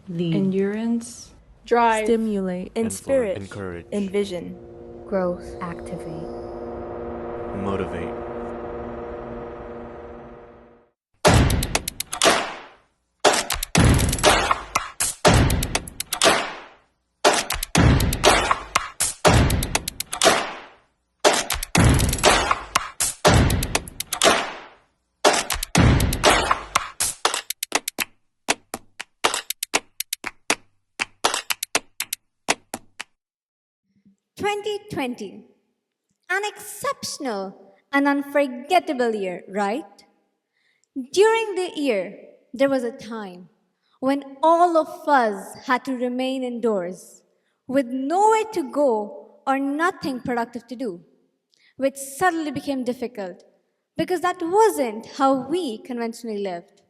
lead, endurance, drive, stimulate, inspirit, encourage, envision, growth, activate. motivate. "2020, an exceptional and unforgettable year, right? During the year, there was a time when all of us had to remain indoors with nowhere to go or nothing productive to do, which suddenly became difficult because that wasn't how we conventionally lived.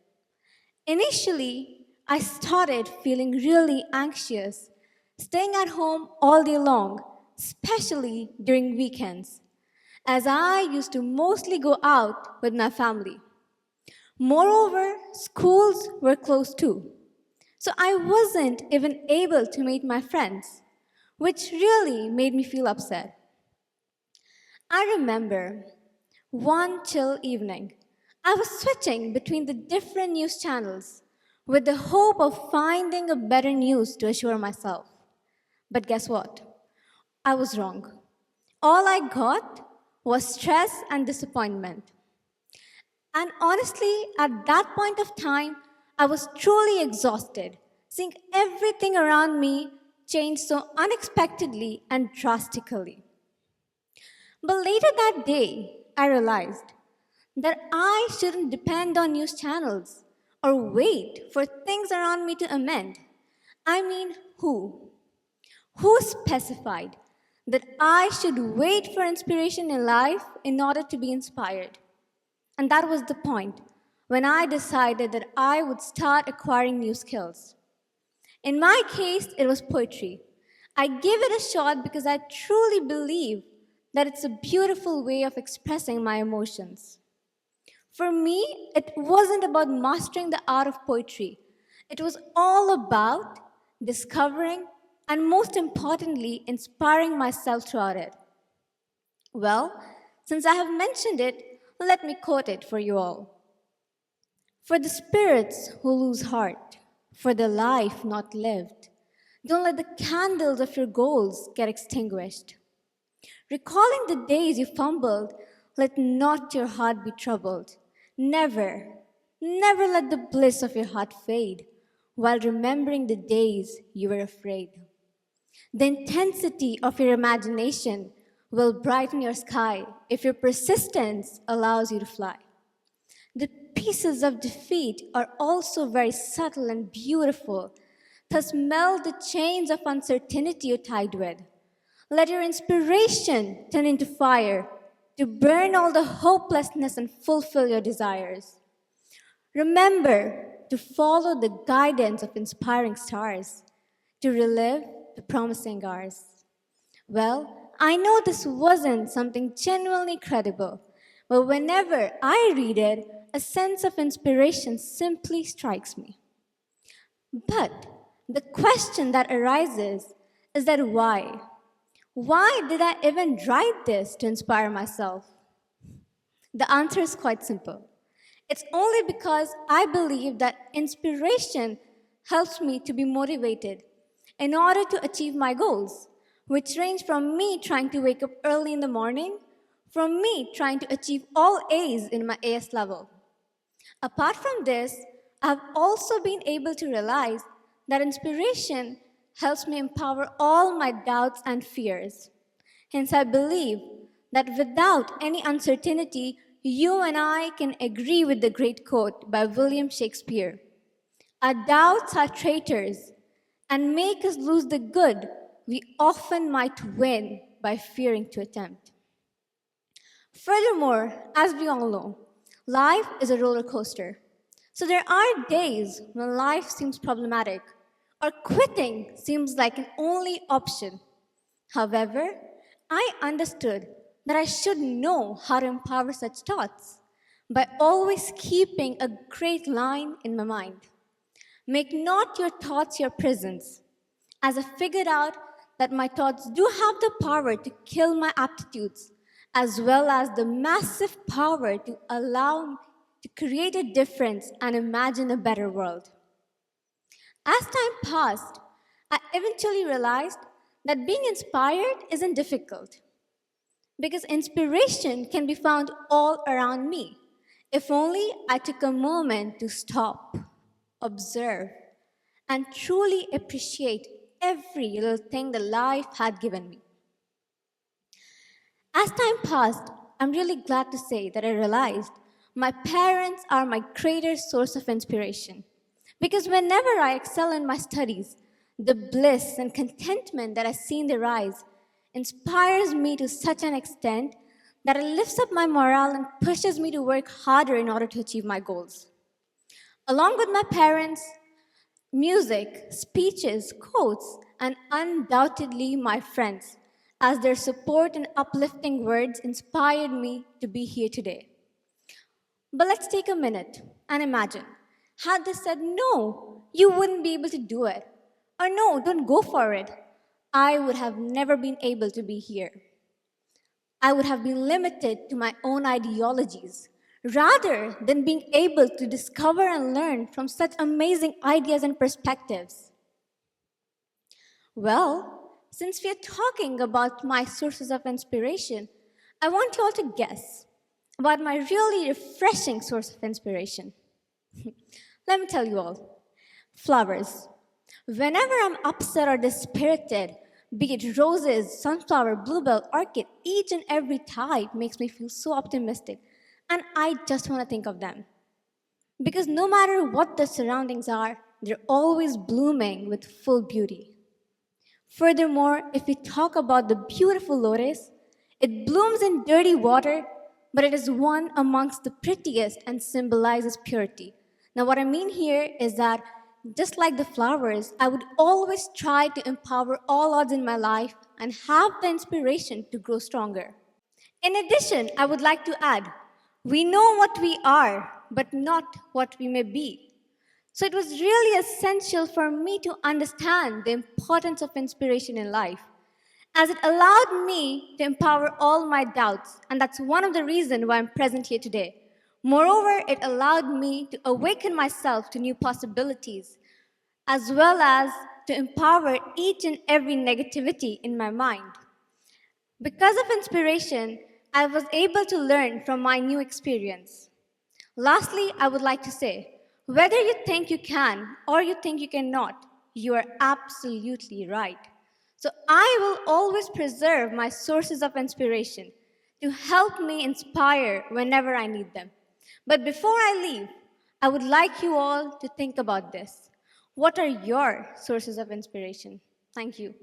Initially, I started feeling really anxious, staying at home all day long, especially during weekends, as I used to mostly go out with my family. Moreover, schools were closed too, so I wasn't even able to meet my friends, which really made me feel upset. I remember one chill evening, I was switching between the different news channels with the hope of finding a better news to assure myself. But guess what? I was wrong. All I got was stress and disappointment. And honestly, at that point of time, I was truly exhausted, seeing everything around me change so unexpectedly and drastically. But later that day, I realized that I shouldn't depend on news channels or wait for things around me to amend. I mean, who? Who specified that I should wait for inspiration in life in order to be inspired? And that was the point when I decided that I would start acquiring new skills. In my case, it was poetry. I gave it a shot because I truly believe that it's a beautiful way of expressing my emotions. For me, it wasn't about mastering the art of poetry. It was all about discovering and, most importantly, inspiring myself throughout it. Well, since I have mentioned it, let me quote it for you all. "For the spirits who lose heart, for the life not lived, don't let the candles of your goals get extinguished. Recalling the days you fumbled, let not your heart be troubled. Never, never let the bliss of your heart fade while remembering the days you were afraid. The intensity of your imagination will brighten your sky if your persistence allows you to fly. The pieces of defeat are also very subtle and beautiful. Thus, melt the chains of uncertainty you're tied with. Let your inspiration turn into fire to burn all the hopelessness and fulfill your desires. Remember to follow the guidance of inspiring stars, to relive the promising hours." Well, I know this wasn't something genuinely credible, but whenever I read it, a sense of inspiration simply strikes me. But the question that arises is that why? Why did I even write this to inspire myself? The answer is quite simple. It's only because I believe that inspiration helps me to be motivated in order to achieve my goals, which range from me trying to wake up early in the morning, from me trying to achieve all A's in my AS level. Apart from this, I've also been able to realize that inspiration helps me empower all my doubts and fears. Hence, I believe that without any uncertainty, you and I can agree with the great quote by William Shakespeare: "Our doubts are traitors and make us lose the good we often might win by fearing to attempt." Furthermore, as we all know, life is a roller coaster. So there are days when life seems problematic or quitting seems like an only option. However, I understood that I should know how to empower such thoughts by always keeping a great line in my mind. Make not your thoughts your prisons, as I figured out that my thoughts do have the power to kill my aptitudes, as well as the massive power to allow me to create a difference and imagine a better world. As time passed, I eventually realized that being inspired isn't difficult because inspiration can be found all around me if only I took a moment to stop, observe, and truly appreciate every little thing that life had given me. As time passed, I'm really glad to say that I realized my parents are my greatest source of inspiration. Because whenever I excel in my studies, the bliss and contentment that I see in their eyes inspires me to such an extent that it lifts up my morale and pushes me to work harder in order to achieve my goals. Along with my parents, music, speeches, quotes, and undoubtedly my friends, as their support and uplifting words inspired me to be here today. But let's take a minute and imagine. Had they said, no, you wouldn't be able to do it, or no, don't go for it, I would have never been able to be here. I would have been limited to my own ideologies rather than being able to discover and learn from such amazing ideas and perspectives. Well, since we are talking about my sources of inspiration, I want you all to guess about my really refreshing source of inspiration. Let me tell you all, flowers. Whenever I'm upset or dispirited, be it roses, sunflower, bluebell, orchid, each and every type makes me feel so optimistic. And I just want to think of them. Because no matter what the surroundings are, they're always blooming with full beauty. Furthermore, if we talk about the beautiful lotus, it blooms in dirty water, but it is one amongst the prettiest and symbolizes purity. Now, what I mean here is that just like the flowers, I would always try to empower all odds in my life and have the inspiration to grow stronger. In addition, I would like to add, we know what we are, but not what we may be. So it was really essential for me to understand the importance of inspiration in life, as it allowed me to empower all my doubts, and that's one of the reasons why I'm present here today. Moreover, it allowed me to awaken myself to new possibilities, as well as to empower each and every negativity in my mind. Because of inspiration, I was able to learn from my new experience. Lastly, I would like to say, whether you think you can or you think you cannot, you are absolutely right. So I will always preserve my sources of inspiration to help me inspire whenever I need them. But before I leave, I would like you all to think about this. What are your sources of inspiration? Thank you.